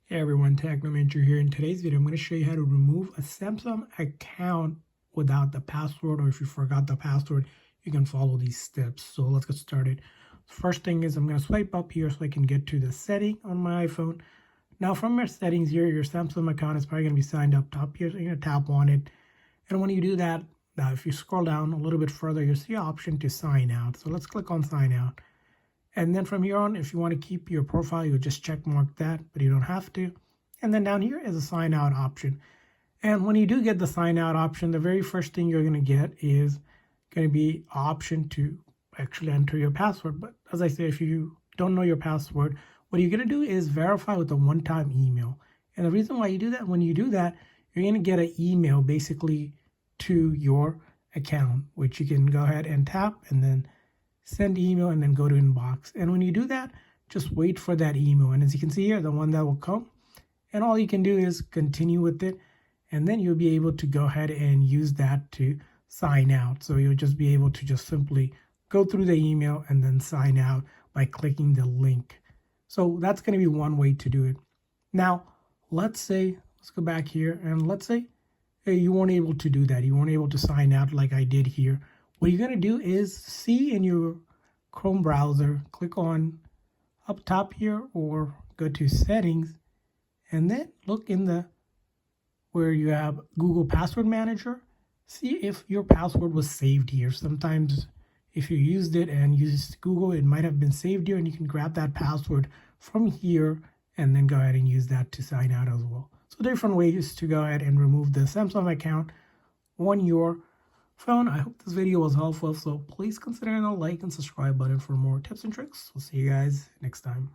Hey everyone, Technomentary here. In today's video, I'm going to show you how to remove a Samsung account without the password, or if you forgot the password, you can follow these steps. So let's get started. First thing is I'm going to swipe up here so I can get to the setting on my iPhone. Now from your settings here, your Samsung account is probably going to be signed up top here. So you're going to tap on it. And when you do that, now if you scroll down a little bit further, you'll see an option to sign out. So let's click on sign out. And then from here on, if you want to keep your profile, you'll just check mark that, but you don't have to. And then down here is a sign out option. And when you do get the sign out option, the very first thing you're going to get is going to be an option to actually enter your password. But as I say, if you don't know your password, what you're going to do is verify with a one-time email. And the reason why you do that, when you do that, you're going to get an email basically to your account, which you can go ahead and tap and then send email and then go to inbox. And when you do that, just wait for that email. And as you can see here, the one that will come, and all you can do is continue with it. And then you'll be able to go ahead and use that to sign out. So you'll just be able to just simply go through the email and then sign out by clicking the link. So that's going to be one way to do it. Now, let's go back here and let's say you weren't able to do that. You weren't able to sign out like I did here. What you're going to do is see in your Chrome browser, click on up top here or go to settings, and then look in the where you have Google Password Manager. See if your password was saved here. Sometimes if you used it and used Google, it might have been saved here, and you can grab that password from here and then go ahead and use that to sign out as well. So different ways to go ahead and remove the Samsung account on your phone. I hope this video was helpful, so please consider the like and subscribe button for more tips and tricks. We'll see you guys next time.